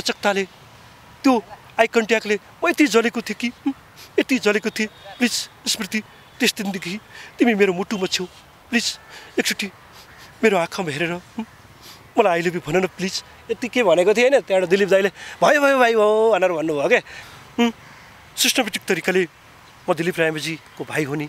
अचक्ताले त्यो आई कन्ट्याक्टले म यति जलेको थिएँ कि यति जलेको थिएँ प्लिज स्मृति त्यस दिनदेखि तिमी मेरो मुटुमा छेउ प्लिज एकचोटि मेरो आँखामा हेरेर मलाई आई लभ यु भन न प्लिज यति के भनेको थिएँ होइन त्यहाँबाट दिलीप दाईले भयो भयो भाइ हो भनेर भन्नुभयो क्या सिस्टमेटिक तरिकाले म दिलीप रायमाझीको भाइ हो नि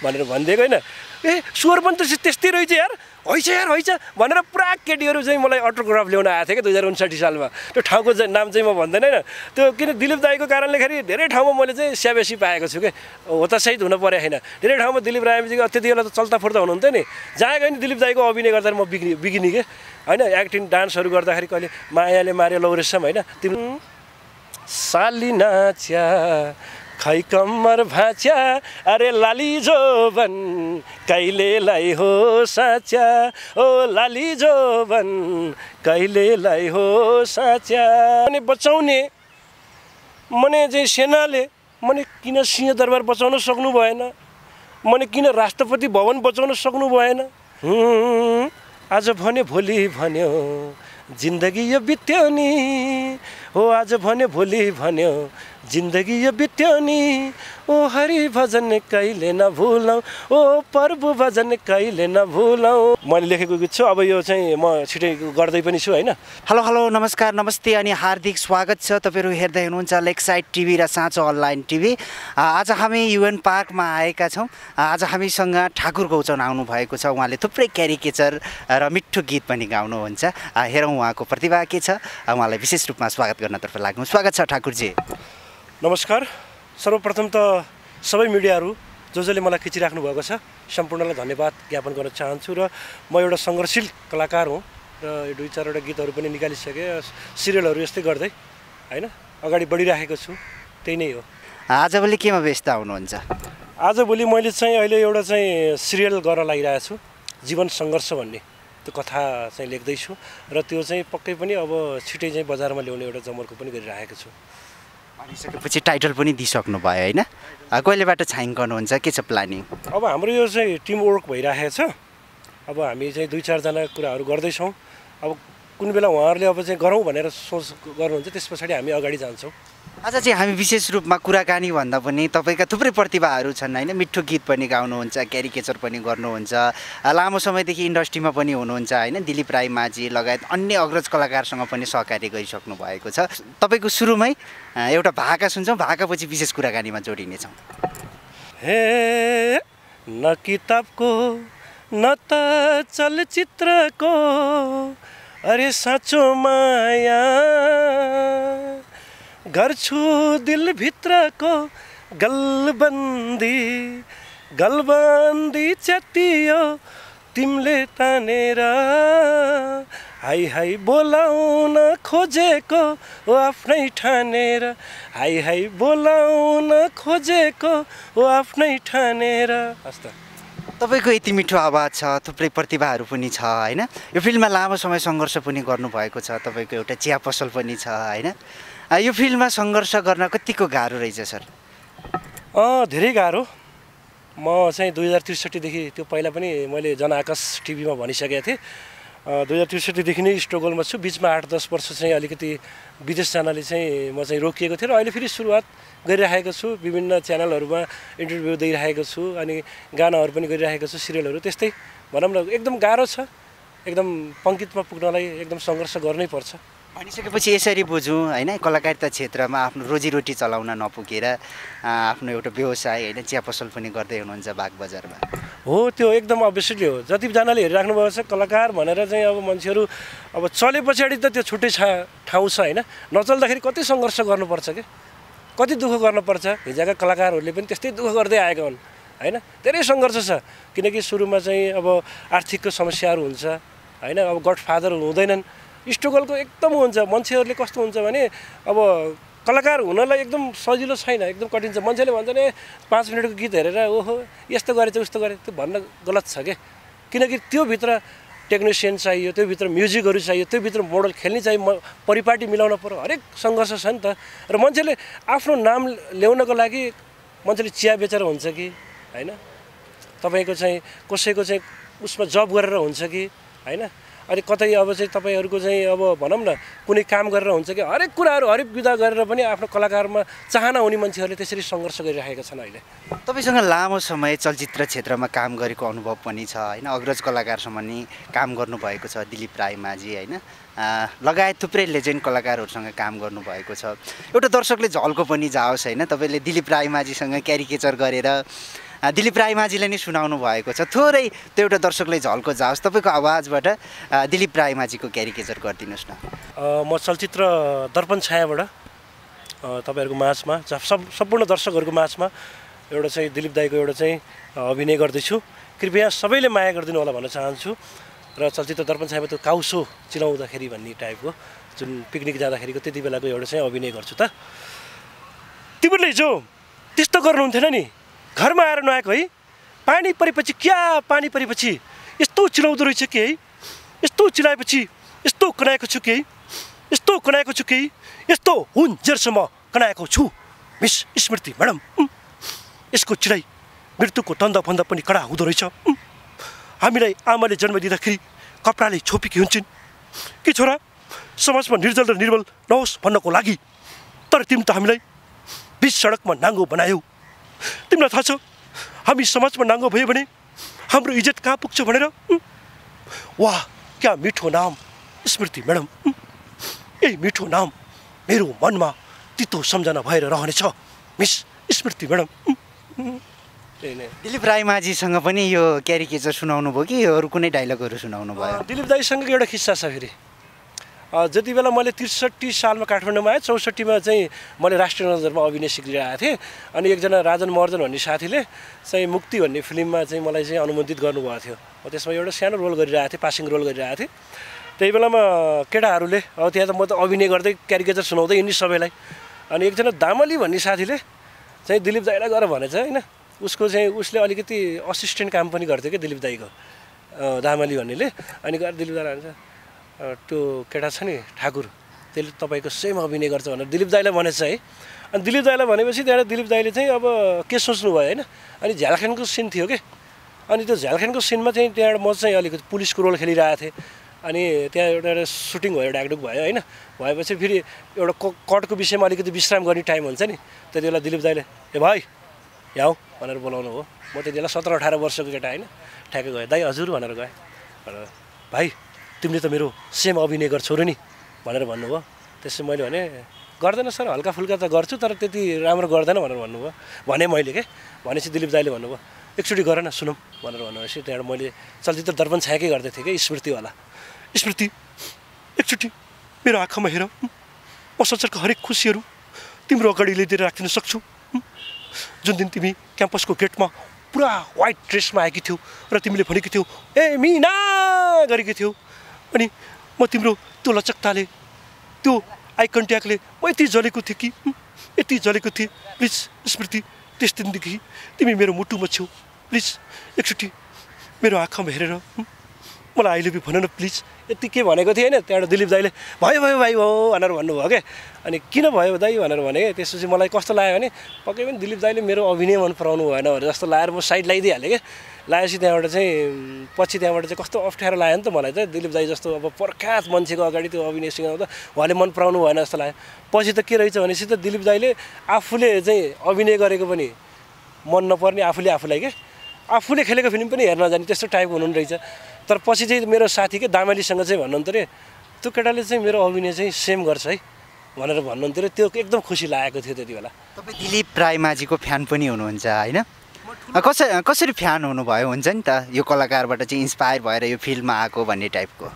भनेर भनिदिएको होइन ए स्वर पनि त त्यस्तै रहेछ यार हैछ भनेर पुरा केटीहरू चाहिँ मलाई अटोग्राफ ल्याउन आएको थियो क्या 2059 सालमा त्यो ठाउँको नाम चाहिँ म भन्दैन होइन त्यो किन दिलीप दाईको कारणले खेरि धेरै ठाउँमा मैले चाहिँ स्याबेसी पाएको छु क्या हो त सहित हुन परे होइन धेरै ठाउँमा दिलीप रायमाझीको त्यति बेला त चल्ता फुर्ता हुनुहुन्थ्यो नि जहाँ गयो नि दिलीप दाईको अभिनय गर्दा म बिगिनी के होइन एक्टिङ डान्सहरू गर्दाखेरि कहिले मायाले मारे लौरेसम होइन तिम्रो साली नाच्या खै कम्मर भाच्या अरे लाली जोबन कहिलेलाई हो साच्या ओ लाली जोबन कहिलेलाई हो साच्या अनि बचाउने मने चाहिँ सेनाले मने किन सिंहदरबार बचाउन सक्नु भएन मने किन राष्ट्रपति भवन बचाउन सक्नु भएन आज भने भोलि भन्यो जिन्दगी यो बित्यो नि हो आज भने भोलि भन्यो जिन्दगी यो बित्यो नि ओ हरि भजन कहिले नभुलौँ ओ प्रभु भजन कहिले नभुलौँ मैले लेखेको गीत छु अब यो चाहिँ म छिटै गर्दै पनि छु होइन हेलो हेलो नमस्कार नमस्ते अनि हार्दिक स्वागत छ तपाईहरु हेर्दै हुनुहुन्छ लेकसाइड टिभी र साँचो अनलाइन टिभी आज हामी युएन पार्कमा आएका छौं आज हामीसँग ठाकुर गौचन आउनु भएको छ उहाँले थुप्रै क्यारिकेचर र मिठो गीत पनि गाउनुहुन्छ हेरौँ उहाँको प्रतिभा के छ उहाँलाई विशेष रूपमा स्वागत गर्नतर्फ लाग्नु स्वागत छ ठाकुरजी नमस्कार सर्वप्रथम त सबै मिडियाहरू जसले मलाई खिचिराख्नु भएको छ सम्पूर्णलाई धन्यवाद ज्ञापन गर्न चाहन्छु र म एउटा सङ्घर्षशील कलाकार हुँ र दुई चारवटा गीतहरू पनि निकालिसकेँ सिरियलहरू यस्तै गर्दै हैन अगाडि बढिराखेको छु त्यही नै हो आजभोलि केमा व्यस्त हुनुहुन्छ आजभोलि मैले चाहिँ अहिले एउटा चाहिँ सिरियल गर्न लागिरहेको छु जीवन सङ्घर्ष भन्ने त्यो कथा चाहिँ लेख्दैछु र त्यो चाहिँ पक्कै पनि अब छिटै चाहिँ बजारमा ल्याउने एउटा जमर्को पनि गरिरहेको छु भनिसकेपछि टाइटल पनि दिइसक्नु भयो होइन कहिलेबाट छाइङ गर्नुहुन्छ के छ प्लानिङ अब हाम्रो यो चाहिँ टिम वर्क भइरहेको छ अब हामी चाहिँ दुई चारजना कुराहरू गर्दैछौँ अब कुन बेला उहाँहरूले अब चाहिँ गरौँ भनेर सोच गर्नुहुन्छ त्यस पछाडि हामी अगाडि जान्छौँ आज चाहिँ हामी विशेष रूपमा कुराकानी भन्दा पनि तपाईँका थुप्रै प्रतिभाहरू छन् होइन मिठो गीत पनि गाउनुहुन्छ क्यारिकेचर पनि गर्नुहुन्छ लामो समयदेखि इन्डस्ट्रीमा पनि हुनुहुन्छ होइन दिलीप रायमाझी लगायत अन्य अग्रज कलाकारसँग पनि सहकार्य गरिसक्नु भएको छ तपाईँको सुरुमै एउटा भाका सुन्छौँ भाकापछि विशेष कुराकानीमा जोडिनेछौँ हे न किताबको न त चलचित्रको अरे साँचो माया गर्छु दिलभित्रको गलबन्दी च्यातियो तिमीले तानेर हाई हाई बोलाउन खोजेको ओ आफ्नै ठानेर हाई हाई बोलाउन खोजेको ओ आफ्नै ठानेर हस् त तपाईँको यति मिठो आवाज छ थुप्रै प्रतिभाहरू पनि छ होइन यो फिल्ममा लामो समय सङ्घर्ष पनि गर्नुभएको छ तपाईँको एउटा चिया पसल पनि छ होइन यो फिल्ममा सङ्घर्ष गर्न कतिको गाह्रो रहेछ सर धेरै गाह्रो म चाहिँ 2063 देखि त्यो पहिला पनि मैले जनआकाश टिभीमा भनिसकेको थिएँ 2063 देखि नै स्ट्रगलमा छु बिचमा 8-10 वर्ष चाहिँ अलिकति विदेश जानले चाहिँ म चाहिँ रोकिएको थिएँ र अहिले फेरि सुरुवात गरिरहेको छु विभिन्न च्यानलहरूमा इन्टरभ्यू दिइरहेको छु अनि गानाहरू पनि गरिरहेको छु सिरियलहरू त्यस्तै भनौँ न एकदम गाह्रो छ एकदम पङ्क्तिमा पुग्नलाई एकदम सङ्घर्ष गर्नै पर्छ भनिसकेपछि यसरी बुझौँ होइन कलाकारिता क्षेत्रमा आफ्नो रोजीरोटी चलाउन नपुगेर आफ्नो एउटा व्यवसाय होइन चिया पसल पनि गर्दै हुनुहुन्छ बागबजारमा हो त्यो एकदम अभियसली हो जतिजनाले हेरिराख्नु भएको छ कलाकार भनेर चाहिँ अब मान्छेहरू अब चले पछाडि त त्यो छुट्टै ठाउँ छ होइन नचल्दाखेरि कति सङ्घर्ष गर्नुपर्छ कि कति दुःख गर्नुपर्छ हिजोका कलाकारहरूले पनि त्यस्तै दुःख गर्दै आएका हुन् होइन धेरै सङ्घर्ष छ किनकि सुरुमा चाहिँ अब आर्थिकको समस्याहरू हुन्छ होइन अब गडफादर हुँदैनन् स्ट्रगलको एकदम हुन्छ मान्छेहरूले कस्तो हुन्छ भने अब कलाकार हुनलाई एकदम सजिलो छैन एकदम कठिन छ मान्छेले भन्छ नि 5 मिनटको गीत हेरेर ओहो यस्तो गरेछ उस्तो गरे त्यो भन्न गलत छ क्या किनकि त्योभित्र टेक्निसियन चाहियो त्योभित्र म्युजिकहरू चाहियो त्योभित्र मोडल खेल्ने चाहियो परिपाटी मिलाउन पर्यो हरेक सङ्घर्ष छ नि त र मान्छेले आफ्नो नाम ल्याउनको लागि मान्छेले चिया बेचेर हुन्छ कि होइन तपाईँको चाहिँ कसैको चाहिँ उसमा जब गरेर हुन्छ कि होइन अनि कतै अब चाहिँ तपाईँहरूको चाहिँ अब भनौँ न कुनै काम गरेर हुन्छ कि हरेक कुराहरू हरेक विधा गरेर पनि आफ्नो कलाकारमा चाहना हुने मान्छेहरूले त्यसरी सङ्घर्ष गरिरहेका छन् अहिले। तपाईँसँग लामो समय चलचित्र क्षेत्रमा काम गरेको अनुभव पनि छ होइन, अग्रज कलाकारसँग नि काम गर्नुभएको छ, दिलीप रायमाझी होइन, लगायत थुप्रै लेजेन्ड कलाकारहरूसँग काम गर्नुभएको छ। एउटा दर्शकले झल्को पनि जाओस् होइन, तपाईँले दिलीप रायमाझीसँग क्यारिकेचर गरेर दिलीप रायमाझीले नै सुनाउनु भएको छ, थोरै त्यो एउटा दर्शकले झल्को जाओस्, तपाईँको आवाजबाट दिलीप रायमाझीको क्यारिकेचर गरिदिनुहोस् न। म चलचित्र दर्पण छायाबाट तपाईँहरूको माझमा सम्पूर्ण दर्शकहरूको माझमा एउटा चाहिँ दिलीप दाईको एउटा चाहिँ अभिनय गर्दैछु। कृपया सबैले माया गरिदिनु होला भन्न चाहन्छु। र चलचित्र दर्पण छायामा त्यो काउसो चिलाउँदाखेरि भन्ने टाइपको जुन पिकनिक जाँदाखेरिको त्यति बेलाको एउटा चाहिँ अभिनय गर्छु। त तिमीहरूले हिजो त्यस्तो गर्नुहुन्थेन नि, घरमा आएर नआएको है, पानी परेपछि क्या पानी परेपछि यस्तो चिलाउँदो रहेछ कि है, यस्तो चिलाएपछि यस्तो कनाएको छु कि है, यस्तो कनाएको छु कि यस्तो हुन्जेरसम्म कनाएको छु। मिस स्मृति म्याडम, यसको चिलाइ मृत्युको तन्दाभन्दा पनि कडा हुँदो रहेछ। हामीलाई आमाले जन्म दिँदाखेरि कपडाले छोपेकी हुन्छन् कि छोरा समाजमा निर्जल र निर्मल नहोस् भन्नको लागि, तर तिमी त हामीलाई बिच सडकमा नाङ्गो बनायौ। तिमीलाई थाहा छ हामी समाजमा नाङ्गो भयो भने हाम्रो इज्जत कहाँ पुग्छ भनेर? वाह क्या मिठो नाम स्मृति म्याडम, यही मिठो नाम मेरो मनमा तितो सम्झना भएर रहनेछ मिस स्मृति म्याडम। दिलीप रायमाझीसँग पनि यो क्यारिकेचर सुनाउनु भयो कि अरू कुनै डाइलगहरू सुनाउनु भयो? दिलीप दाईसँग एउटा किस्सा छ। फेरि जति बेला मैले 63 सालमा काठमाडौँमा आएँ, 64मा चाहिँ मैले राष्ट्रिय नजरमा अभिनय सिकिरहेको थिएँ। अनि एकजना राजन महर्जन भन्ने साथीले चाहिँ मुक्ति भन्ने फिल्ममा चाहिँ मलाई चाहिँ अनुमोदित गर्नुभएको थियो। म त्यसमा एउटा सानो रोल गरिरहेको थिएँ, पासिङ रोल गरिरहेको थिएँ। त्यही बेलामा केटाहरूले अब त्यहाँ त म त अभिनय गर्दै क्यारिकेचर सुनाउँदै हिँड्ने सबैलाई। अनि एकजना दामली भन्ने साथीले चाहिँ दिलीप दाईलाई गर भनेछ होइन, उसको चाहिँ उसले अलिकति असिस्टेन्ट काम पनि गर्थ्यो क्या दिलीप दाईको, दामली भन्नेले। अनि गएर दिलीप दाईलाई भन्छ त्यो केटा छ नि ठाकुर, त्यसले तपाईँको सेम अभिनय गर्छ भनेर दिलीप दाईलाई भनेछ है। अनि दिलीप दाईलाई भनेपछि त्यहाँबाट दिलीप दाईले चाहिँ अब के सोच्नुभयो होइन। अनि झ्यालखानको सिन थियो कि, अनि त्यो झ्यालखानको सिनमा चाहिँ त्यहाँबाट म चाहिँ अलिकति पुलिसको रोल खेलिरहेको थिएँ। अनि त्यहाँ एउटा सुटिङ भयो, डाकडुक भयो होइन। भएपछि फेरि एउटा कटको विषयमा अलिकति विश्राम गर्ने टाइम हुन्छ नि, त्यति बेला दिलीप दाईले ए भाइ यहाँ भनेर बोलाउनु हो। म त्यति बेला 17-18 वर्षको केटा होइन, ठ्याक्कै गएँ, दाई हजुर भनेर गएँ। भाइ तिमीले त मेरो सेम अभिनय गर्छौ र नि भनेर भन्नुभयो। त्यसै मैले भने गर्दैन सर, हल्का फुल्का त गर्छु तर त्यति राम्रो गर्दैन भनेर भन्नुभयो। भने मैले के भनेपछि दिलीप दाईले भन्नुभयो एकचोटि गर न सुनौँ भनेर भन्नुभएपछि त्यहाँबाट मैले चलचित्र दर्पण छायाकै गर्दै थिएँ कि स्मृतिवाला। स्मृति एकचोटि मेरो आँखामा हेर, म संसारको हरेक खुसीहरू तिम्रो अगाडि ल्याइदिएर राखिदिन सक्छु। जुन दिन तिमी क्याम्पसको गेटमा पुरा व्हाइट ड्रेसमा आएकी थियौ र तिमीले भनेकी थियौ ए मिना गरेकी थियौ, अनि म तिम्रो त्यो लचकताले त्यो आई कन्ट्याक्टले म यति जलेको थिएँ कि यति जलेको थिएँ। प्लिज स्मृति त्यस दिनदेखि तिमी मेरो मुटुमा छेउ, प्लिज एकचोटि मेरो आँखामा हेरेर मलाई आई लभ यु भन न प्लिज। यति के भनेको थिएँ होइन। त्यहाँबाट दिलीप दाईले भयो भयो भाइ हो भनेर भन्नुभयो क्या। अनि किन भयो दाई भनेर भने त्यसपछि मलाई कस्तो लाग्यो भने पक्कै पनि दिलीप दाईले मेरो अभिनय मन पराउनु भएन भनेर जस्तो लागेर म साइड लगाइदिइहालेँ क्या। लगाएपछि त्यहाँबाट चाहिँ पछि त्यहाँबाट चाहिँ कस्तो अप्ठ्यारो लाग्यो नि त मलाई त। दिलीप दाई जस्तो अब प्रख्यात मान्छेको अगाडि त्यो अभिनय सिकाउँदा उहाँले मन पराउनु भएन जस्तो लाग्यो। पछि त के रहेछ भनेपछि त दिलीप दाईले आफूले चाहिँ अभिनय गरेको पनि मन नपर्ने, आफूलाई क्या आफूले खेलेको फिल्म पनि हेर्न जाने त्यस्तो टाइपको हुनु रहेछ। तर पछि चाहिँ मेरो साथी के दामलीसँग चाहिँ भन्नुहुन्थ्यो अरे त्यो केटाले चाहिँ मेरो अभिनय चाहिँ सेम गर्छ है भनेर भन्नुहुन्थ्यो अरे। त्यो एकदम खुसी लागेको थियो त्यति बेला। तपाईँ दिलीप रायमाझीको फ्यान पनि हुनुहुन्छ होइन? कसरी फ्यान हुनुभयो हुन्छ नि त, यो कलाकारबाट चाहिँ इन्सपायर भएर यो फिल्डमा आएको भन्ने टाइपको?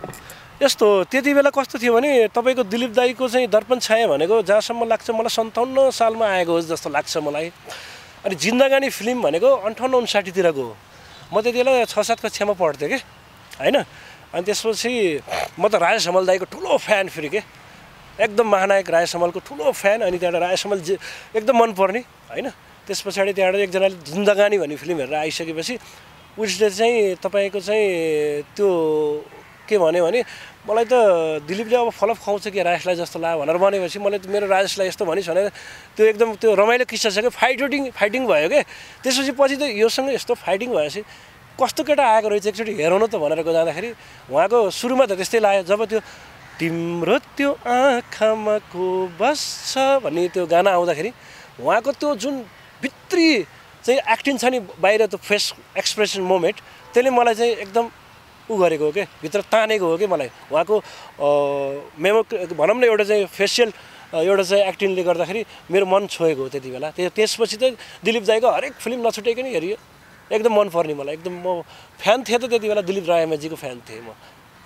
यस्तो त्यति बेला कस्तो थियो भने तपाईँको दिलीप दाईको चाहिँ दर्पण छाया भनेको जहाँसम्म लाग्छ मलाई 57 सालमा आएको हो जस्तो लाग्छ मलाई। अनि जिन्दगानी फिल्म भनेको 58-59तिरको हो। म त्यति बेला 6-7 कक्षामा पढ्थेँ कि होइन। अनि त्यसपछि म त राजेश हमाल दाईको ठुलो फ्यान फेरि के, एकदम महानायक राजेश हमालको ठुलो फ्यान। अनि त्यहाँबाट राजेश हमाल एकदम मनपर्ने होइन। त्यस पछाडि त्यहाँबाट एकजनाले जिन्दगानी भन्ने फिल्म हेरेर आइसकेपछि उसले चाहिँ तपाईँको चाहिँ त्यो के भन्यो भने मलाई त दिलीपले अब फलप खुवाउँछ कि राजेशलाई जस्तो लाग्यो भनेर भनेपछि मलाई त मेरो राजेशलाई यस्तो भनिस् भनेर त्यो एकदम त्यो रमाइलो किस्सा छ कि फाइटिङ भयो क्या। त्यसपछि पछि त योसँग यस्तो फाइटिङ भएपछि कस्तो केटा आएको रहेछ एकचोटि हेरौँ न त भनेर जाँदाखेरि उहाँको सुरुमा त त्यस्तै लाग्यो। जब त्यो तिम्रो त्यो आँखामा को बस्छ भन्ने त्यो गाना आउँदाखेरि उहाँको त्यो जुन भित्री चाहिँ एक्टिङ छ नि, बाहिर त्यो फेस एक्सप्रेसन मोमेन्ट, त्यसले मलाई चाहिँ एकदम गरेको हो क्या, भित्र तानेको हो कि मलाई। उहाँको भनौँ न एउटा चाहिँ फेसियल एउटा चाहिँ एक्टिङले गर्दाखेरि मेरो मन छोएको हो त्यति बेला। त्यसपछि चाहिँ दिलीप दाईको हरेक फिल्म नछुटेको नि हेरियो, एकदम मन पर्ने मलाई। एकदम म फ्यान थिएँ त त्यति बेला, दिलीप रायमाझीको फ्यान थिएँ म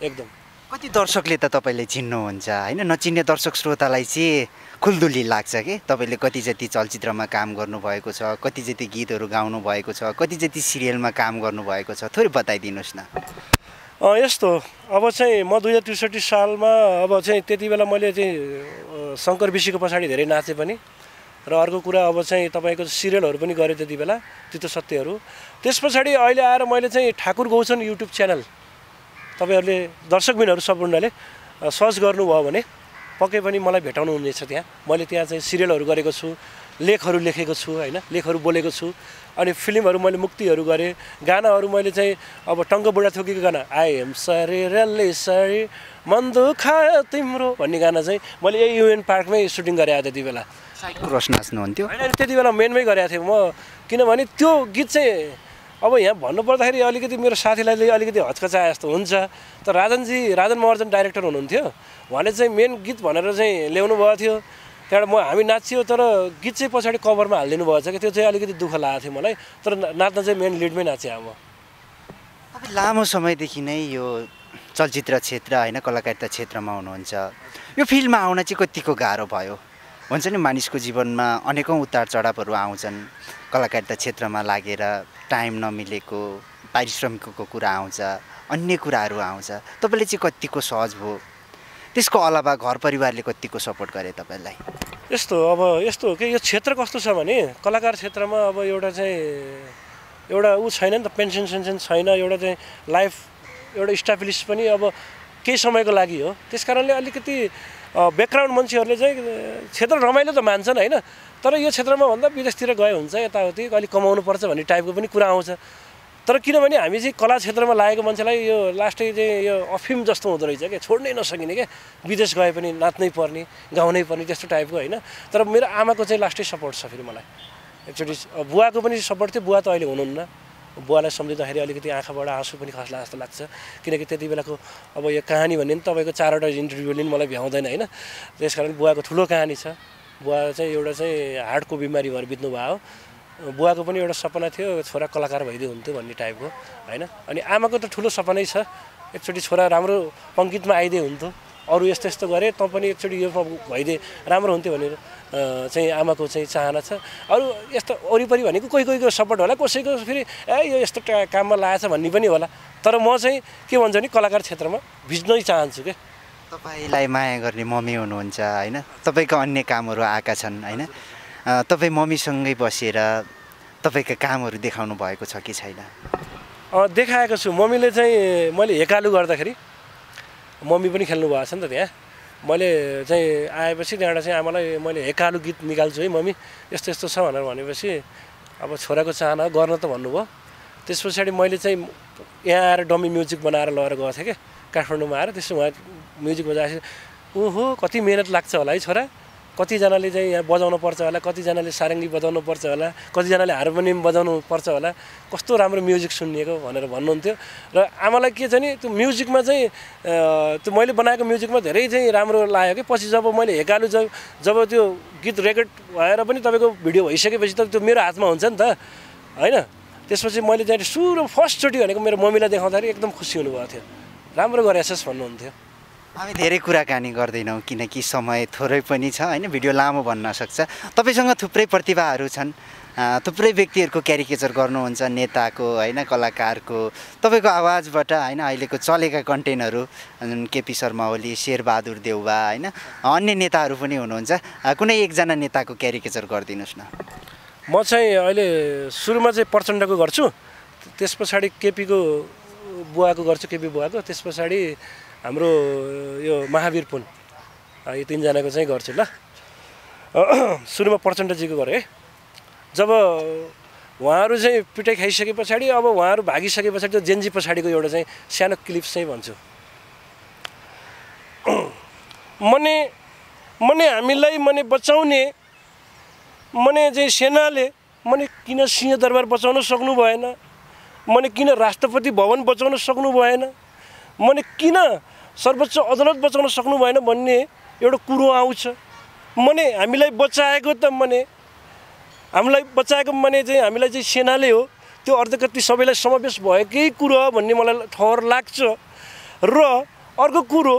एकदम। कति दर्शकले त तपाईँले चिन्नुहुन्छ होइन, नचिन्ने दर्शक श्रोतालाई चाहिँ खुल्दुली लाग्छ कि तपाईँले कति जति चलचित्रमा काम गर्नुभएको छ, कति जति गीतहरू गाउनु भएको छ, कति जति सिरियलमा काम गर्नुभएको छ, थोरै बताइदिनुहोस् न। यस्तो अब चाहिँ म 2063 सालमा अब चाहिँ त्यति बेला मैले चाहिँ शङ्कर विशीको पछाडि धेरै नाचेँ पनि। र अर्को कुरा अब चाहिँ तपाईँको सिरियलहरू पनि गरेँ त्यति बेला, त्यो त सत्यहरू। त्यस पछाडि अहिले आएर मैले चाहिँ ठाकुर गौचन युट्युब च्यानल, तपाईँहरूले दर्शकबिनहरू सम्पूर्णले सर्च गर्नुभयो भने पक्कै पनि मलाई भेटाउनु हुनेछ। त्यहाँ मैले त्यहाँ चाहिँ सिरियलहरू गरेको छु, लेखहरू लेखेको छु होइन, लेखहरू बोलेको छु। अनि फिल्महरू मैले मुक्तिहरू गरेँ। गानाहरू मैले चाहिँ अब टङ्क बुढा थोकीको गाना I am sorry really sorry मन दुखायो तिम्रो भन्ने गाना चाहिँ मैले यही युएन पार्कमै सुटिङ गरेँ त्यति बेला। साइड क्रस नाच्नुहुन्थ्यो होइन, त्यति बेला मेनमै गरेको थिएँ म। किनभने त्यो गीत चाहिँ अब यहाँ भन्नुपर्दाखेरि अलिकति मेरो साथीलाई अलिकति हच्कचाए जस्तो हुन्छ। तर राजन महर्जन डाइरेक्टर हुनुहुन्थ्यो, उहाँले चाहिँ मेन गीत भनेर चाहिँ ल्याउनु भएको थियो। त्यहाँबाट हामी नाच्यो, तर गीत चाहिँ पछाडि कभरमा हालिदिनु भएको छ कि, त्यो चाहिँ अलिकति दुःख लागेको थियो मलाई। तर नाच्न चाहिँ मेन लिडमै नाचेँ अब। तपाईँ लामो समयदेखि नै यो चलचित्र क्षेत्र होइन, कलाकारिता क्षेत्रमा हुनुहुन्छ। यो फिल्डमा आउन चाहिँ कतिको गाह्रो भयो? भन्छ नि मानिसको जीवनमा अनेकौँ उतार चढावहरू आउँछन्, कलाकारिता क्षेत्रमा लागेर टाइम नमिलेको, पारिश्रमिकको कुरा आउँछ, अन्य कुराहरू आउँछ। तपाईँले चाहिँ कतिको सहज भयो? त्यसको अलावा घर परिवारले कतिको सपोर्ट गरे तपाईँलाई? यस्तो हो कि यो क्षेत्र कस्तो छ भने कलाकार क्षेत्रमा अब एउटा छैन नि त, पेन्सन छैन, एउटा चाहिँ लाइफ एउटा इस्टाब्लिस पनि अब केही समयको लागि हो। त्यस कारणले अलिकति ब्याकग्राउन्ड मान्छेहरूले चाहिँ क्षेत्र रमाइलो त मान्छन् होइन, तर यो क्षेत्रमा भन्दा विदेशतिर गए हुन्छ, यताउति अलिक कमाउनु पर्छ भन्ने टाइपको पनि कुरा आउँछ। तर किनभने हामी चाहिँ कला क्षेत्रमा लागेको मान्छेलाई यो लास्टै चाहिँ यो अफिम जस्तो हुँदो रहेछ क्या, छोड्नै नसकिने क्या। विदेश गए पनि नाच्नै पर्ने, गाउनै पर्ने, त्यस्तो टाइपको होइन। तर मेरो आमाको चाहिँ लास्टै सपोर्ट छ फेरि मलाई। एक्चुअली बुवाको पनि सपोर्ट थियो, बुवा त अहिले हुनुहुन्न। बुवालाई सम्झिँदाखेरि अलिकति आँखाबाट आँसु पनि खस्ला जस्तो लाग्छ, किनकि त्यति बेलाको अब यो कहानी भन्ने नि तपाईँको 4वटा इन्टरभ्यूले नि मलाई भ्याउँदैन होइन। त्यस कारण बुवाको ठुलो कहानी छ। बुवा चाहिँ एउटा चाहिँ हार्टको बिमारी भएर बित्नु भयो। बुवाको पनि एउटा सपना थियो छोरा कलाकार भइदियो हुन्थ्यो भन्ने टाइपको होइन। अनि आमाको त ठुलो सपनै छ, एकचोटि छोरा राम्रो पङ्कितमा आइदिए हुन्थ्यो, अरू यस्तो यस्तो गरेँ त पनि एकचोटि यो भइदिए राम्रो हुन्थ्यो भनेर चाहिँ आमाको चाहिँ चाहना छ। अरू यस्तो वरिपरि भनेको कोहीको सपोर्ट होला, कसैको फेरि यो यस्तो काममा लागेछ भन्ने पनि होला। तर म चाहिँ के भन्छ भने कलाकार क्षेत्रमा भिज्नै चाहन्छु क्या। तपाईँलाई माया गर्ने मम्मी हुनुहुन्छ होइन, तपाईँको अन्य कामहरू आएका छन् होइन, तपाईँ मम्मीसँगै बसेर तपाईँका कामहरू देखाउनु भएको छ कि छैन? देखाएको छु। मम्मीले चाहिँ मैले हेकालु गर्दाखेरि मम्मी पनि खेल्नु भएको छ नि त त्यहाँ। मैले चाहिँ आएपछि त्यहाँबाट चाहिँ आमालाई मैले हेकालु गीत निकाल्छु है मम्मी, यस्तो यस्तो छ भनेर भनेपछि अब छोराको चाहना गर्न त भन्नुभयो। त्यस पछाडि मैले चाहिँ यहाँ आएर डमी म्युजिक बनाएर लगेर गएको थिएँ क्या काठमाडौँमा आएर। त्यसो उहाँ म्युजिक बजाएपछि ओहो कति मिहिनेत लाग्छ होला है छोरा, कतिजनाले चाहिँ यहाँ बजाउनु पर्छ होला, कतिजनाले सारङ्गी बजाउनु पर्छ होला, कतिजनाले हार्मोनियम बजाउनु पर्छ होला, कस्तो राम्रो म्युजिक सुनिएको भनेर भन्नुहुन्थ्यो। र आमालाई के छ नि त्यो म्युजिकमा चाहिँ त्यो मैले बनाएको म्युजिकमा धेरै चाहिँ राम्रो लाग्यो कि पछि जब मैले हेकालु जब त्यो गीत रेकर्ड भएर पनि तपाईँको भिडियो भइसकेपछि त त्यो मेरो हातमा हुन्छ नि त होइन। त्यसपछि मैले चाहिँ सुरु फर्स्टचोटि भनेको मेरो मम्मीलाई देखाउँदाखेरि एकदम खुसी हुनुभएको थियो, राम्रो गरेछस् भन्नुहुन्थ्यो। हामी धेरै कुराकानी गर्दैनौँ किनकि समय थोरै पनि छ होइन, भिडियो लामो बन्न सक्छ। तपाईँसँग थुप्रै प्रतिभाहरू छन्, थुप्रै व्यक्तिहरूको क्यारिकेचर गर्नुहुन्छ, नेताको होइन, कलाकारको। तपाईँको आवाजबाट होइन अहिलेको चलेका कन्टेन्टहरू केपी शर्मा ओली, शेरबहादुर देउवा होइन, अन्य नेताहरू पनि हुनुहुन्छ, कुनै एकजना नेताको क्यारिकेचर गरिदिनुहोस् न। म चाहिँ अहिले सुरुमा चाहिँ प्रचण्डको गर्छु, त्यस पछाडि केपीको बुवाको गर्छु, केपी बुवाको, त्यस पछाडि हाम्रो यो महावीर पुन, यो तिनजनाको चाहिँ गर्छु ल। सुरुमा प्रचण्डजीको गरेँ है। जब उहाँहरू चाहिँ पिटाइ खाइसके पछाडि अब उहाँहरू भागिसके पछाडि त्यो जेन्जी पछाडिको एउटा चाहिँ सानो क्लिप चाहिँ भन्छु। मने हामीलाई बचाउने चाहिँ सेनाले किन सिंहदरबार बचाउन सक्नु भएन, किन राष्ट्रपति भवन बचाउन सक्नु भएन, किन सर्वोच्च अदालत बचाउन सक्नु भएन भन्ने एउटा कुरो आउँछ। हामीलाई बचाएको त हामीलाई बचाएको चाहिँ हामीलाई चाहिँ सेनाले हो, त्यो अर्धकति सबैलाई समावेश भएकै कुरो हो भन्ने मलाई ठहर लाग्छ। र अर्को कुरो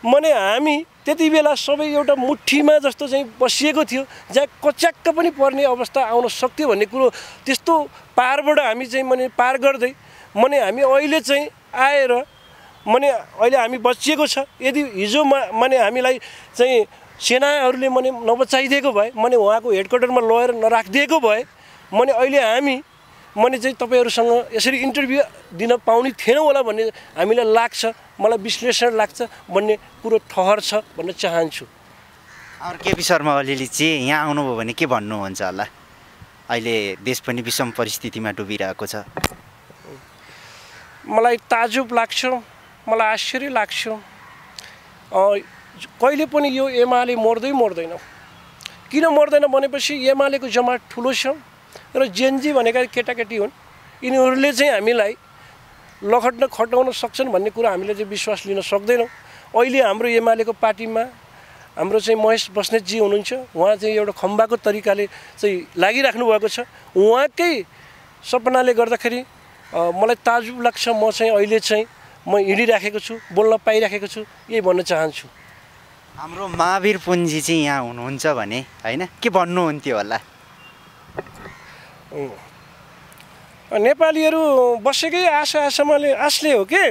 हामी त्यति बेला सबै एउटा मुठीमा जस्तो चाहिँ बसिएको थियो, जहाँ कच्याक्क पनि पर्ने अवस्था आउन सक्थ्यो भन्ने कुरो, त्यस्तो पारबाट हामी चाहिँ पार गर्दै हामी अहिले चाहिँ आएर अहिले हामी बचिएको छ। यदि हिजो हामीलाई चाहिँ सेनाहरूले नबचाइदिएको भए, उहाँको हेडक्वार्टरमा लगेर नराखिदिएको भए, अहिले हामी चाहिँ तपाईँहरूसँग यसरी इन्टरभ्यू दिन पाउने थिएनौँ होला भन्ने हामीलाई लाग्छ, मलाई विश्लेषण लाग्छ भन्ने कुरो ठहर छ भन्न चाहन्छु। अरू केपी शर्मा ओलीले चाहिँ यहाँ आउनुभयो भने के भन्नुहुन्छ होला? अहिले देश पनि विषम परिस्थितिमा डुबिरहेको छ। मलाई ताजुब लाग्छ, मलाई आश्चर्य लाग्छ। कहिले पनि यो एमाले मर्दैन। किन मर्दैन भनेपछि एमालेको जमात ठुलो छ र जेन्जी भनेका केटाकेटी हुन्। यिनीहरूले चाहिँ हामीलाई खटाउन सक्छन् भन्ने कुरा हामीले चाहिँ विश्वास लिन सक्दैनौँ। अहिले हाम्रो एमालेको पार्टीमा हाम्रो चाहिँ महेश बस्नेतजी हुनुहुन्छ, उहाँ चाहिँ एउटा खम्बाको तरिकाले चाहिँ लागिराख्नु भएको छ। उहाँकै सपनाले गर्दाखेरि मलाई ताजुब लाग्छ। म चाहिँ अहिले चाहिँ हिँडिराखेको छु, बोल्न पाइराखेको छु, यही भन्न चाहन्छु। हाम्रो महावीर पुन्जी चाहिँ यहाँ हुनुहुन्छ भने होइन के भन्नुहुन्थ्यो होला? नेपालीहरू बसेकै आशले हो कि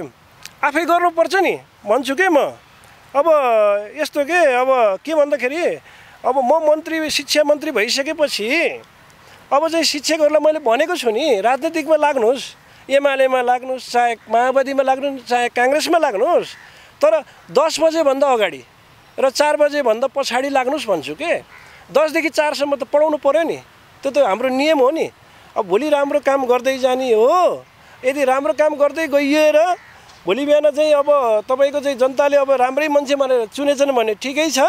आफै गर्नुपर्छ नि भन्छु के म। अब यस्तो के अब के भन्दाखेरि अब म शिक्षा मन्त्री भइसकेपछि अब चाहिँ शिक्षकहरूलाई मैले भनेको छु नि, राजनीतिकमा लाग्नुहोस्, एमालेमा लाग्नुहोस्, चाहे माओवादीमा लाग्नुहोस्, चाहे काङ्ग्रेसमा लाग्नुहोस्, तर 10 बजेभन्दा अगाडि र 4 बजेभन्दा पछाडि लाग्नुहोस् भन्छु के। 10 देखि 4 सम्म त पढाउनु पर्यो नि, त्यो त हाम्रो नियम हो नि। अब भोलि राम्रो काम गर्दै जाने हो, यदि राम्रो काम गर्दै गइएर भोलि बिहान चाहिँ अब तपाईँको चाहिँ जनताले अब राम्रै मान्छे भनेर चुनेछन् भने ठिकै छ,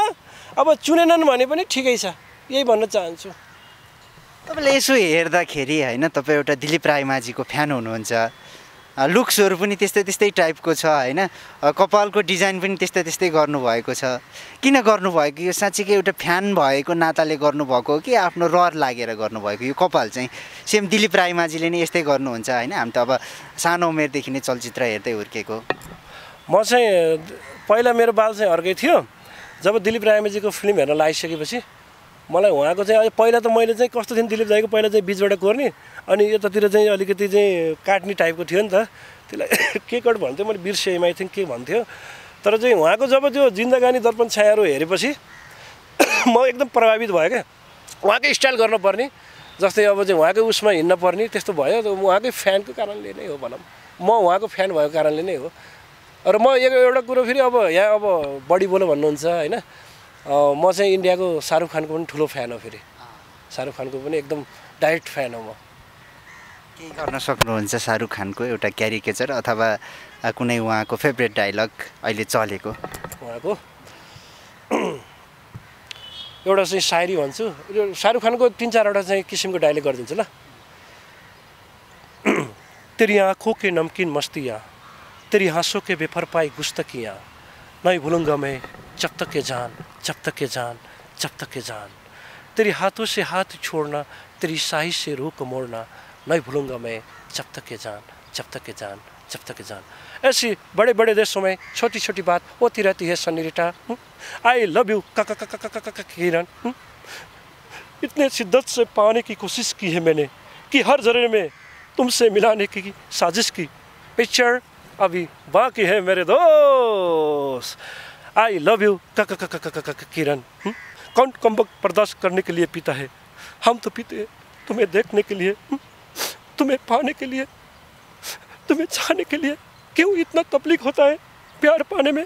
अब चुनेनन् भने पनि ठिकै छ, यही भन्न चाहन्छु। तपाईँले यसो हेर्दाखेरि होइन, तपाईँ एउटा दिलीप रायमाझीको फ्यान हुनुहुन्छ, लुक्सहरू पनि त्यस्तै टाइपको छ होइन, कपालको डिजाइन पनि त्यस्तै गर्नुभएको छ। किन गर्नुभएको? यो साँच्चीकै एउटा फ्यान भएको नाताले गर्नुभएको हो कि आफ्नो रहर लागेर गर्नुभएको? यो कपाल चाहिँ सेम दिलीप रायमाझीले नै यस्तै गर्नुहुन्छ होइन? हामी त अब सानो उमेरदेखि नै चलचित्र हेर्दै हुर्केको। म चाहिँ पहिला मेरो बाल चाहिँ अर्कै थियो। जब दिलीप रायमाझीको फिल्म हेर्न लागिसकेपछि मलाई उहाँको चाहिँ पहिला त मैले चाहिँ कस्तो थियो दिलीप दाईको, पहिला चाहिँ बिचबाट कोर्ने अनि यतातिर चाहिँ अलिकति चाहिँ काट्ने टाइपको थियो नि त, त्यसलाई के कट भन्थ्यो, मैले बिर्सेँ आई थिङ्क के भन्थ्यो। तर चाहिँ उहाँको जब त्यो जिन्दगानी दर्पण छायाहरू हेरेपछि म एकदम प्रभावित भयो क्या। उहाँकै स्टाइल गर्नुपर्ने, जस्तै अब चाहिँ उहाँकै उसमा हिँड्न पर्ने त्यस्तो भयो। उहाँकै फ्यानको कारणले नै हो भनौँ, म उहाँको फ्यान भएको कारणले नै हो। र म एउटा कुरो फेरि अब यहाँ अब बढी बोलो भन्नुहुन्छ होइन, म चाहिँ इन्डियाको शाहरुख खानको पनि ठुलो फ्यान हो। फेरि शाहरुख खानको पनि एकदम डाइरेक्ट फ्यान हो म। केही गर्न सक्नुहुन्छ शाहरुख खानको एउटा क्यारिकेचर अथवा कुनै उहाँको फेभरेट डायलग अहिले चलेको? उहाँको एउटा चाहिँ सायरी भन्छु, शाहरुख खानको 3-4वटा चाहिँ किसिमको डायलग गरिदिन्छु ल। तेरी आँखों के नमकीन मस्तियाँ, तेरी हाँसों के बेपरवाही गुस्तकियाँ, नहीं भूलूंगा मैं जब तक ये जान, जब तक ये जान, जब तक ये जान, तेरी हाथों से हाथ छोड़ना, तेरी साही से रूह को मोड़ना, नहीं भूलूंगा मैं जब तक ये जान, जब तक ये जान, जब तक ये जान। ऐसी बड़े बड़े देशों में छोटी छोटी बात होती रहती है सन्निरिटा। आई लव यू किरण। इतने शिद्दत से पाने की कोशिश की है मैंने कि हर जरे में तुमसे मिलाने की साजिश की, पिक्चर अभी बाकी है मेरे दोस्त। आई लव यू किरण। कौन कम वक्त बर्दाश्त करने के लिए पीता है, हम तो पीते हैं तुम्हें देखने के लिए, तुम्हें पाने के लिए, तुम्हें चाहने के लिए। क्यों इतना तकलीफ होता है प्यार पाने में,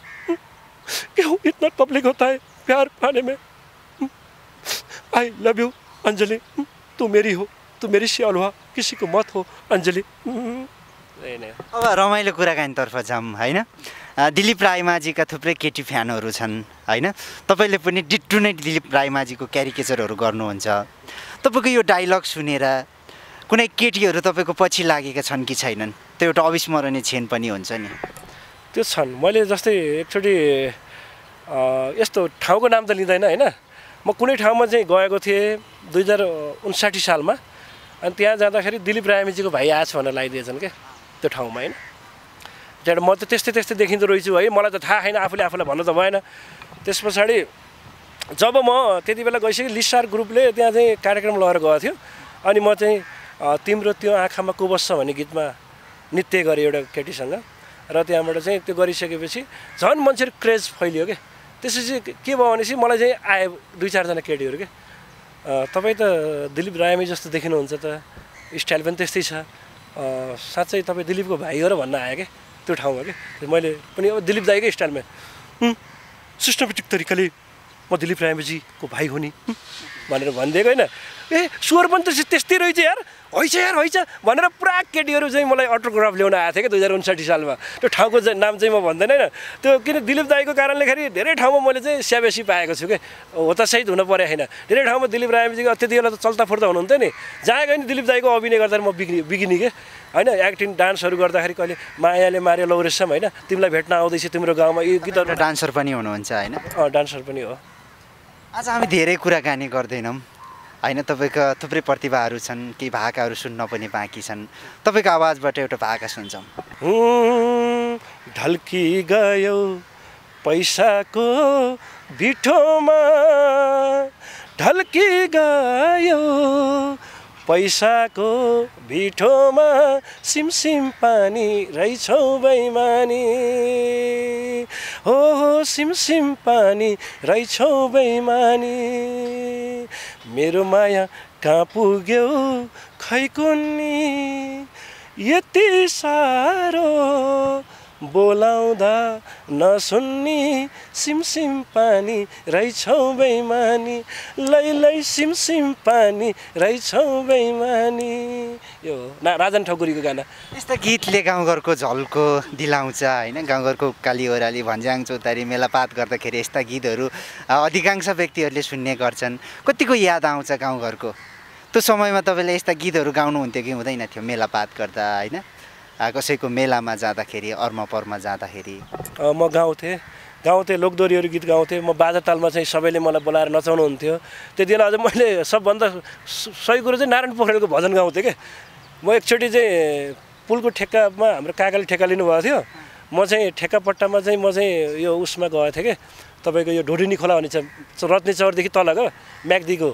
क्यों इतना तकलीफ होता है प्यार पाने में। आई लव यू अंजलि, तू मेरी हो, तू मेरी श्याल हुआ किसी को मत हो अञ्जली। अब रमाइलो कुराकानीतर्फ जाऊँ होइन। दिलीप रायमाझीका थुप्रै केटी फ्यानहरू छन् होइन। तपाईँले पनि डिट्टु नै दिलीप रायमाझीको क्यारिकेचरहरू गर्नुहुन्छ। तपाईँको यो डायलग सुनेर कुनै केटीहरू तपाईँको पछि लागेका छन् कि छैनन्? त्यो एउटा अविस्मरणीय क्षण पनि हुन्छ नि। त्यो छन्। मैले जस्तै एकचोटि यस्तो ठाउँको नाम त लिँदैन होइन, म कुनै ठाउँमा चाहिँ गएको थिएँ 2059 सालमा। अनि त्यहाँ जाँदाखेरि दिलीप रायमाझीको भाइ आएछ भनेर लगाइदिएछन् क्या त्यो ठाउँमा होइन। त्यहाँबाट म त त्यस्तै देखिँदो रहेछु है, मलाई त थाहा छैन, आफूले आफूलाई भन्नु त भएन। त्यस पछाडि जब म त्यति बेला गइसकेँ, लिसार ग्रुपले त्यहाँ चाहिँ कार्यक्रम लगेर गएको थियो। अनि म चाहिँ तिम्रो त्यो आँखामा को बस्छ भन्ने गीतमा नृत्य गरेँ एउटा केटीसँग। र त्यहाँबाट चाहिँ त्यो गरिसकेपछि झन् मान्छेहरू क्रेज फैलियो क्या। त्यसपछि के भयो भनेपछि मलाई चाहिँ आयो 2-4जना केटीहरू क्या, तपाईँ त दिलीप रायमाझी जस्तो देखिनुहुन्छ त, स्टाइल पनि त्यस्तै छ, साँच्चै तपाईँ दिलीपको भाइ हो र भन्न आयो क्या त्यो ठाउँमा क्या। मैले पनि अब दिलीप दाईकै स्टाइलमा सिस्टमेटिक तरिकाले म दिलीप रायमाझीको भाइ हो नि भनेर भनिदिएको होइन। ए स्वर पनि त त्यस्तै रहेछ यार, हैछ भनेर पुरा केटीहरू चाहिँ मलाई अटोग्राफ ल्याउन आएको थियो क्या 2059 सालमा। त्यो ठाउँको नाम चाहिँ म भन्दैन होइन। त्यो किन दिलीप दाईको कारणले खेरि धेरै ठाउँमा मैले चाहिँ स्याबेसी पाएको छु क्या। हो त सहित हुन परे होइन, धेरै ठाउँमा दिलीप रायमाझीको त्यति बेला त चल्ता फुर्ता हुनुहुन्थ्यो नि, जहाँ गयो नि दिलीप दाईको अभिनय गर्दाखेरि म बिगिनी क्या होइन। एक्टिङ डान्सहरू गर्दाखेरि कहिले मायाले मारे लौरेसम होइन, तिमीलाई भेट्न आउँदैछ तिम्रो गाउँमा, यो गीतहरू। डान्सर पनि हुनुहुन्छ होइन? डान्सर पनि हो। आज हामी धेरै कुराकानी गर्दैनौँ होइन। तपाईँका थुप्रै प्रतिभाहरू छन्, केही भाकाहरू सुन्न पनि बाँकी छन्। तपाईँको आवाजबाट एउटा भाका सुन्छौँ। ढल्की गयो पैसाको बिठोमा, ढल्की गयो पैसाको बिठोमा, सिमसिम पानी रहेछौ बेइमानी, हो सिमसिम पानी रहेछौ बेइमानी, मेरो माया कहाँ पुग्यो खै कुन्नी, यति साह्रो बोलाउँदा नसुन्नी, सिमसिम पानी रहेछौ बेइमानी, लै सिमसिम पानी रहेछौ बेइमानी। यो राजन ठकुरीको गाना। यस्ता गीतले गाउँघरको झल्को दिलाउँछ होइन। गाउँघरको उकाली ओह्राली भन्ज्याङ चौतारी मेलापात गर्दाखेरि यस्ता गीतहरू अधिकांश व्यक्तिहरूले सुन्ने गर्छन्। कतिको याद आउँछ गाउँघरको? त्यो समयमा तपाईँले यस्ता गीतहरू गाउनुहुन्थ्यो कि हुँदैन थियो मेलापात गर्दा होइन? कसैको मेलामा जाँदाखेरि, अर्मपरमा जाँदाखेरि? म गाउँथेँ लोकदोरीहरू गीत गाउँथेँ म। बाजा तालमा चाहिँ सबैले मलाई बोलाएर नचाउनुहुन्थ्यो। त्यति बेला अझ मैले सबभन्दा सही कुरो चाहिँ नारायण पोखरेलको भजन गाउँथेँ क्या। म एकचोटि चाहिँ पुलको ठेक्कामा हाम्रो काकाले ठेक्का लिनुभएको थियो, म चाहिँ ठेक्कापट्टामा चाहिँ म चाहिँ यो उसमा गएको थिएँ क्या, तपाईँको यो ढोडिनी खोला भन्ने छ रत्नी चौरदेखि तलको म्याग्दीको,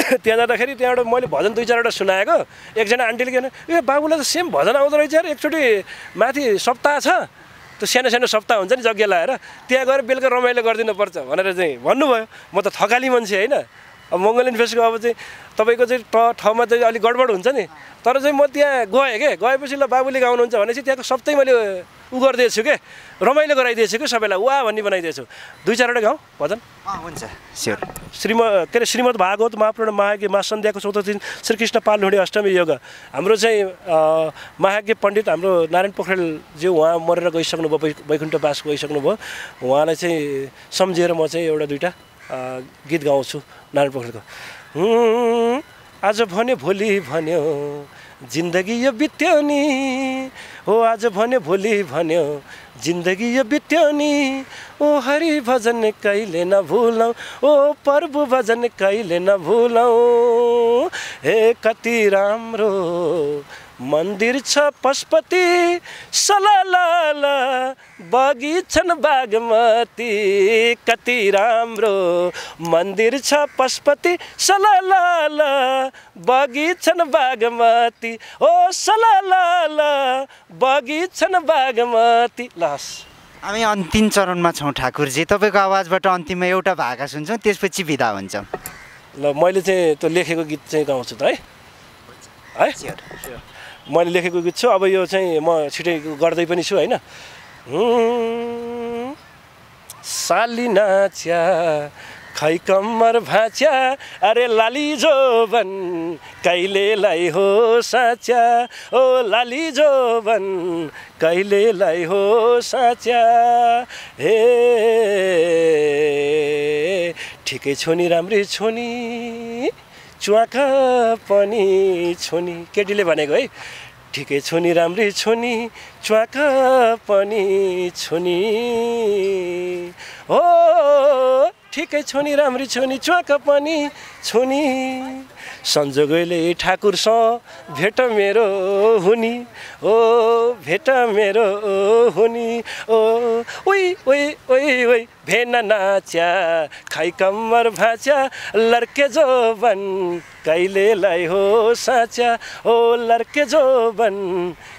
त्यहाँ जाँदाखेरि त्यहाँबाट मैले भजन 2-4वटा सुनाएको। एकजना आन्टीले के भने, ए बाबुलाई त सेम भजन आउँदो रहेछ यार, एकचोटि माथि सप्ताह छ, त्यो सानो सप्ताह हुन्छ नि जग्गा लाएर, त्यहाँ गएर बेलुका रमाइलो गरिदिनुपर्छ भनेर चाहिँ भन्नुभयो। म त थकाली मान्छे होइन। अब मङ्गलिन फेस्टको अब चाहिँ तपाईँको चाहिँ ठाउँमा चाहिँ अलिक गडबड हुन्छ नि, तर चाहिँ म त्यहाँ गएँ क्या। गएपछि ल बाबुले गाउनुहुन्छ भनेपछि त्यहाँको सबै मैले उ गरिदिएछु क्या, रमाइलो गराइदिएछु क्या सबैलाई, वाह भन्ने बनाइदिएछु। 2-4वटा गाउँ भजन। हुन्छ स्योर। श्रीमद् भागवत महापुराण महायज्ञ महासन्ध्याको 14 दिन श्रीकृष्ण पाल्नुहुने अष्टमी योग। हाम्रो चाहिँ महायज्ञ पण्डित हाम्रो नारायण पोखरेलज्यू उहाँ मरेर गइसक्नुभयो, वैकुण्ठवास गइसक्नुभयो। उहाँलाई चाहिँ सम्झेर म चाहिँ एउटा 2टा गीत गाउँछु नारायण पोखरेलको। आज भन्यो भोलि भन्यो जिन्दगी यो बित्यो नि, हो आज भन्यो भोलि भन्यो जिन्दगी यो बित्यो नि, ओ हरि भजन कहिले नभुलौँ, ओ प्रभु भजन कहिले नभुलौँ, हे कति राम्रो मन्दिर छ पशुपति, सलाला बगैँछन् बागमती, कति राम्रो मन्दिर छ पशुपति, सलाला बगैँछन् बागमती, ओ सलाला बगैँछन् बागमती। लस हामी अन्तिम चरणमा छौँ ठाकुरजी। तपाईँको आवाजबाट अन्तिममा एउटा भाका सुन्छौँ, त्यसपछि बिदा हुन्छौँ। ल मैले चाहिँ त्यो लेखेको गीत चाहिँ गाउँछु त है। मैले लेखेको गीत छु। अब यो चाहिँ म छिटै गर्दै पनि छु होइन। साली नाच्या खै कम्मर भाच्या अरे लाली जोबन कहिलेलाई हो साँच्या ओ लाली जोबन कहिलेलाई हो साँच्या हे ठिकै छोनी राम्री छोनी च्वाका पनि छोनी केटीले भनेको है ठिकै छोनी राम्री छोनी च्वाका पनि छोनी हो ठिकै छोनी राम्री छोनी च्वाका पनि छोनी संजोगैले ठाकुरसँग भेट मेरो हुनी ओ भेट मेरो हुनी ओ ओइ ओइ ओइ ओइ भेना नाच्या खाइ कम्मर भाच्या लड्के जोबन कहिलेलाई हो साँच्या ओ लड्के जोबन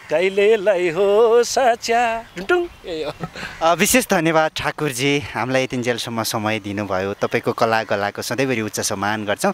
कहिलेलाई हो साँच्या टुङ विशेष धन्यवाद ठाकुरजी हामीलाई यतिन्जेलसम्म समय दिनुभयो तपाईँको कला कलाको सधैँभरि उच्च सम्मान गर्छौँ।